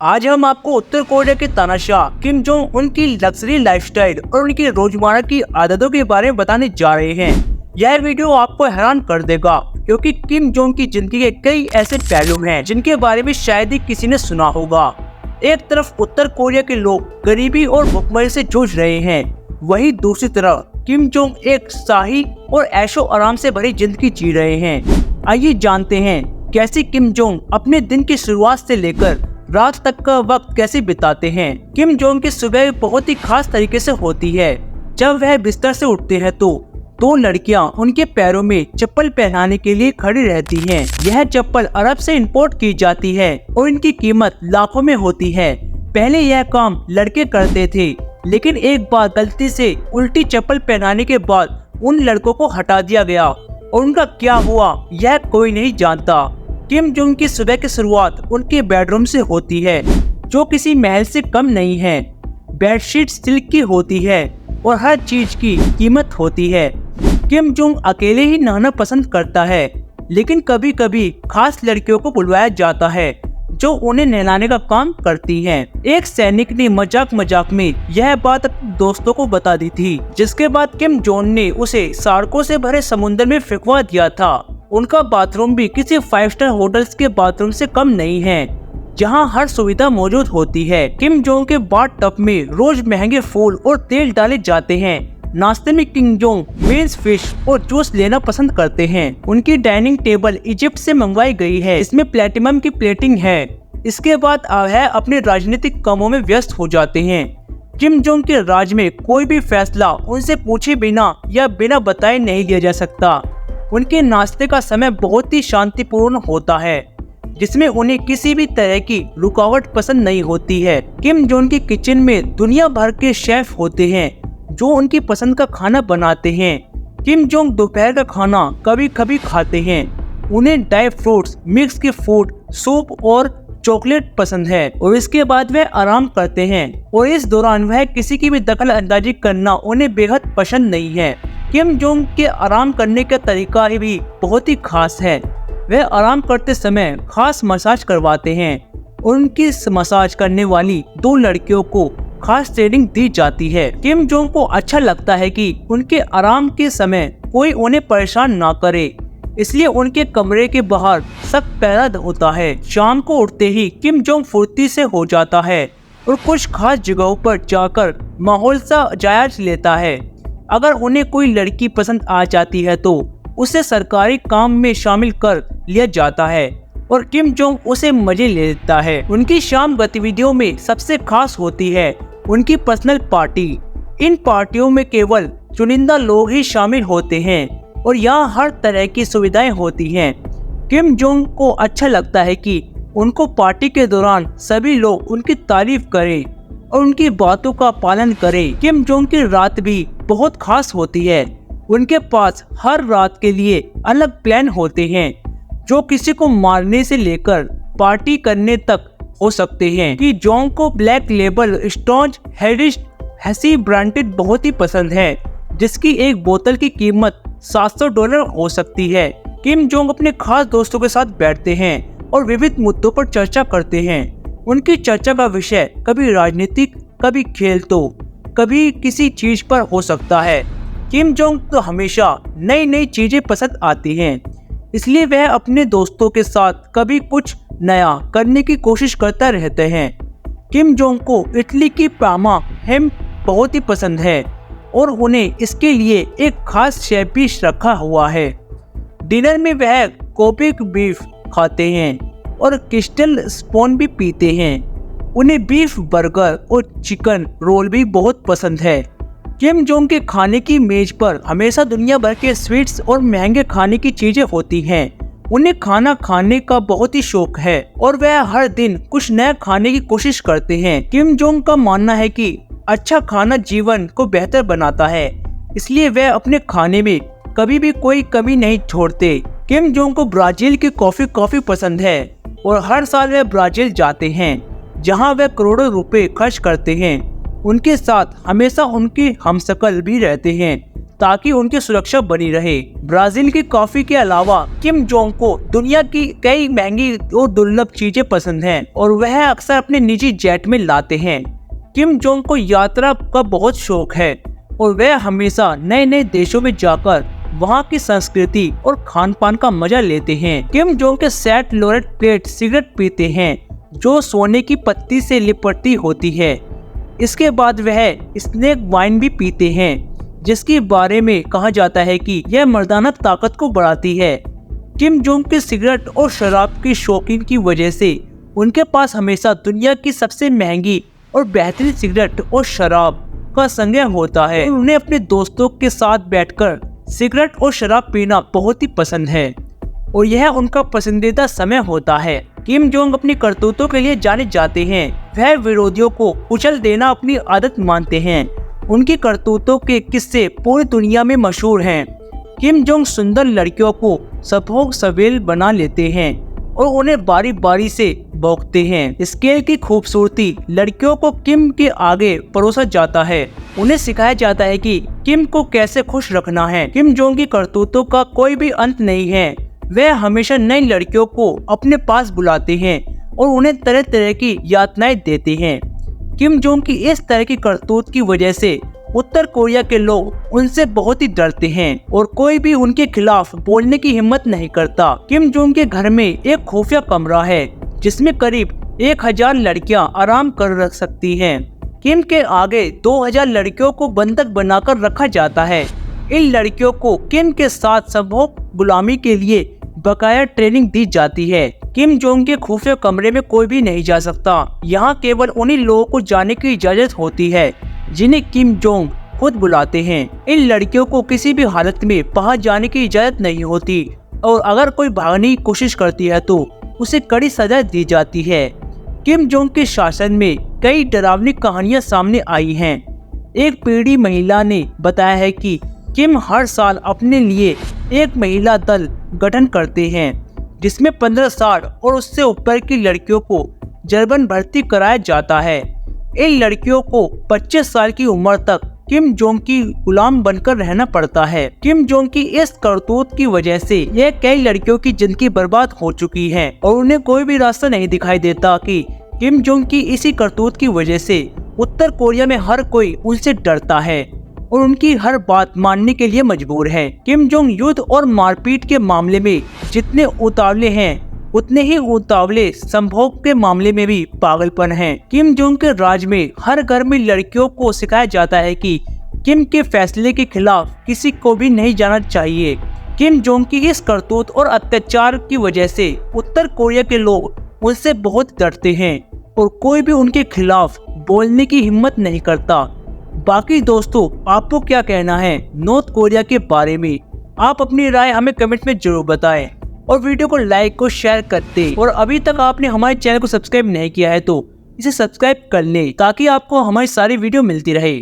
आज हम आपको उत्तर कोरिया के तानाशाह किम जोंग उन की लग्जरी लाइफस्टाइल और उनकी रोजमर्रा की आदतों के बारे में बताने जा रहे हैं। यह वीडियो आपको हैरान कर देगा क्योंकि किम जोंग की जिंदगी के कई ऐसे पहलू हैं जिनके बारे में शायद ही किसी ने सुना होगा। एक तरफ उत्तर कोरिया के लोग गरीबी और भुखमरी से जूझ रहे हैं, वहीं दूसरी तरफ किम जोंग एक शाही और ऐशो आराम से भरी जिंदगी जी रहे हैं। आइए जानते हैं कैसे किम जोंग अपने दिन की शुरुआत से लेकर रात तक का वक्त कैसे बिताते हैं। किम जोंग की सुबह बहुत ही खास तरीके से होती है। जब वह बिस्तर से उठते हैं तो दो लड़कियां उनके पैरों में चप्पल पहनाने के लिए खड़ी रहती हैं। यह चप्पल अरब से इंपोर्ट की जाती है और इनकी कीमत लाखों में होती है। पहले यह काम लड़के करते थे, लेकिन एक बार गलती से उल्टी चप्पल पहनाने के बाद उन लड़कों को हटा दिया गया और उनका क्या हुआ यह कोई नहीं जानता। किम जोंग की सुबह की शुरुआत उनके बेडरूम से होती है, जो किसी महल से कम नहीं है। बेडशीट सिल्क की होती है और हर चीज की कीमत होती है। किम जोंग अकेले ही नहाना पसंद करता है, लेकिन कभी कभी खास लड़कियों को बुलवाया जाता है जो उन्हें नहलाने का काम करती हैं। एक सैनिक ने मजाक मजाक में यह बात अपने दोस्तों को बता दी थी, जिसके बाद किम जोंग ने उसे शार्कों से भरे समुद्र में फेंकवा दिया था। उनका बाथरूम भी किसी 5 स्टार होटल्स के बाथरूम से कम नहीं है, जहां हर सुविधा मौजूद होती है। किम जोंग के बाथ टब में रोज महंगे फूल और तेल डाले जाते हैं। नाश्ते में किम जोंग मेन्स फिश और जूस लेना पसंद करते हैं। उनकी डाइनिंग टेबल इजिप्ट से मंगवाई गई है, इसमें प्लेटिनम की प्लेटिंग है। इसके बाद वह अपने राजनीतिक कामों में व्यस्त हो जाते हैं। किम जोंग के राज में कोई भी फैसला उनसे पूछे बिना या बिना बताए नहीं लिया जा सकता। उनके नाश्ते का समय बहुत ही शांतिपूर्ण होता है, जिसमें उन्हें किसी भी तरह की रुकावट पसंद नहीं होती है। किम जोंग की किचन में दुनिया भर के शेफ होते हैं जो उनकी पसंद का खाना बनाते हैं। किम जोंग दोपहर का खाना कभी कभी खाते हैं। उन्हें ड्राई फ्रूट्स, मिक्स के फूड, सूप और चॉकलेट पसंद है और इसके बाद वह आराम करते हैं। और इस दौरान वह किसी की भी दखल अंदाजी करना उन्हें बेहद पसंद नहीं है। किम जोंग के आराम करने का तरीका भी बहुत ही खास है। वह आराम करते समय खास मसाज करवाते हैं और उनकी मसाज करने वाली दो लड़कियों को खास ट्रेनिंग दी जाती है। किम जोंग को अच्छा लगता है कि उनके आराम के समय कोई उन्हें परेशान ना करे, इसलिए उनके कमरे के बाहर सख्त पहरा होता है। शाम को उठते ही किम जोंग फुर्ती से हो जाता है और कुछ खास जगहों पर जाकर माहौल सा जायजा लेता है। अगर उन्हें कोई लड़की पसंद आ जाती है तो उसे सरकारी काम में शामिल कर लिया जाता है और किम जोंग उसे मजे ले लेता है। उनकी शाम गतिविधियों में सबसे खास होती है उनकी पर्सनल पार्टी। इन पार्टियों में केवल चुनिंदा लोग ही शामिल होते हैं और यहाँ हर तरह की सुविधाएं होती हैं। किम जोंग को अच्छा लगता है कि उनको पार्टी के दौरान सभी लोग उनकी तारीफ करें और उनकी बातों का पालन करें। किम जोंग की रात भी बहुत खास होती है। उनके पास हर रात के लिए अलग प्लान होते हैं, जो किसी को मारने से लेकर पार्टी करने तक हो सकते हैं। कि जोंग को ब्लैक लेबल स्टॉन्ज हेसी ब्रांडेड बहुत ही पसंद है, जिसकी एक बोतल की कीमत $700 हो सकती है। किम जोंग अपने खास दोस्तों के साथ बैठते हैं और विविध मुद्दों पर चर्चा करते हैं। उनकी चर्चा का विषय कभी राजनीतिक, कभी खेल तो कभी किसी चीज पर हो सकता है। किम जोंग तो हमेशा नई नई चीजें पसंद आती हैं, इसलिए वह अपने दोस्तों के साथ कभी कुछ नया करने की कोशिश करता रहते हैं। किम जोंग को इटली की पामा हैम बहुत ही पसंद है और उन्हें इसके लिए एक खास शेफ भी रखा हुआ है। डिनर में वह कोपिक बीफ खाते हैं और क्रिस्टल स्पून भी पीते हैं। उन्हें बीफ बर्गर और चिकन रोल भी बहुत पसंद है। किम जोंग के खाने की मेज पर हमेशा दुनिया भर के स्वीट्स और महंगे खाने की चीजें होती हैं। उन्हें खाना खाने का बहुत ही शौक है और वह हर दिन कुछ नया खाने की कोशिश करते हैं। किम जोंग का मानना है कि अच्छा खाना जीवन को बेहतर बनाता है, इसलिए वह अपने खाने में कभी भी कोई कमी नहीं छोड़ते। किम जोंग को ब्राजील की कॉफी पसंद है और हर साल वह ब्राजील जाते हैं, जहां वह करोड़ों रुपए खर्च करते हैं। उनके साथ हमेशा उनके हमशक्ल भी रहते हैं ताकि उनकी सुरक्षा बनी रहे। ब्राजील की कॉफी के अलावा किम जोंग को दुनिया की कई महंगी और दुर्लभ चीजें पसंद हैं और वह अक्सर अपने निजी जेट में लाते हैं। किम जोंग को यात्रा का बहुत शौक है और वह हमेशा नए नए देशों में जाकर वहाँ की संस्कृति और खान पान का मजा लेते हैं। किम जोंग के सेट लोरेट प्लेट सिगरेट पीते हैं जो सोने की पत्ती से लिपटती होती है। इसके बाद वह स्नेक वाइन भी पीते हैं जिसके बारे में कहा जाता है कि यह मर्दाना ताकत को बढ़ाती है। किम जोंग के सिगरेट और शराब की शौकीन की वजह से उनके पास हमेशा दुनिया की सबसे महंगी और बेहतरीन सिगरेट और शराब का संग्रह होता है। उन्हें अपने दोस्तों के साथ बैठकर सिगरेट और शराब पीना बहुत ही पसंद है और यह उनका पसंदीदा समय होता है। किम जोंग अपनी करतूतों के लिए जाने जाते हैं। वह विरोधियों को कुचल देना अपनी आदत मानते हैं। उनकी करतूतों के किस्से पूरी दुनिया में मशहूर हैं। किम जोंग सुंदर लड़कियों को सपोग सवेल बना लेते हैं और उन्हें बारी बारी से भौंकते हैं। स्केल की खूबसूरती लड़कियों को किम के आगे परोसा जाता है। उन्हें सिखाया जाता है कि किम को कैसे खुश रखना है। किम जोंग की करतूतों का कोई भी अंत नहीं है। वह हमेशा नई लड़कियों को अपने पास बुलाते हैं और उन्हें तरह तरह की यातनाएं देते हैं। किम जोंग की इस तरह की करतूत की वजह से उत्तर कोरिया के लोग उनसे बहुत ही डरते हैं और कोई भी उनके खिलाफ बोलने की हिम्मत नहीं करता। किम जोंग के घर में एक खुफिया कमरा है जिसमें करीब 1000 लड़कियां आराम कर रख सकती हैं। किम के आगे 2000 लड़कियों को बंधक बनाकर रखा जाता है। इन लड़कियों को किम के साथ संभोग गुलामी के लिए बकाया ट्रेनिंग दी जाती है। किम जोंग के खुफिया कमरे में कोई भी नहीं जा सकता। यहाँ केवल उन्हीं लोगों को जाने की इजाजत होती है जिन्हें किम जोंग खुद बुलाते हैं। इन लड़कियों को किसी भी हालत में बाहर जाने की इजाजत नहीं होती और अगर कोई भागने की कोशिश करती है तो उसे कड़ी सजा दी जाती है। किम जोंग के शासन में कई डरावनी कहानियां सामने आई हैं। एक पीढ़ी महिला ने बताया है कि किम हर साल अपने लिए एक महिला दल गठन करते हैं जिसमें 15 साल और उससे ऊपर की लड़कियों को जबरन भर्ती कराया जाता है। इन लड़कियों को 25 साल की उम्र तक किम जोंग की गुलाम बनकर रहना पड़ता है। किम जोंग की इस करतूत की वजह से यह कई लड़कियों की जिंदगी बर्बाद हो चुकी है और उन्हें कोई भी रास्ता नहीं दिखाई देता कि किम जोंग की इसी करतूत की वजह से उत्तर कोरिया में हर कोई उनसे डरता है और उनकी हर बात मानने के लिए मजबूर है। किम जोंग युद्ध और मारपीट के मामले में जितने उतावले हैं उतने ही उतावले संभोग के मामले में भी पागलपन है। किम जोंग के राज में हर घर में लड़कियों को सिखाया जाता है कि किम के फैसले के खिलाफ किसी को भी नहीं जाना चाहिए। किम जोंग की इस करतूत और अत्याचार की वजह से उत्तर कोरिया के लोग उनसे बहुत डरते हैं और कोई भी उनके खिलाफ बोलने की हिम्मत नहीं करता। बाकी दोस्तों, आपको क्या कहना है नॉर्थ कोरिया के बारे में? आप अपनी राय हमें कमेंट में जरूर बताएं और वीडियो को लाइक और शेयर करते। और अभी तक आपने हमारे चैनल को सब्सक्राइब नहीं किया है तो इसे सब्सक्राइब कर लें ताकि आपको हमारी सारी वीडियो मिलती रहे।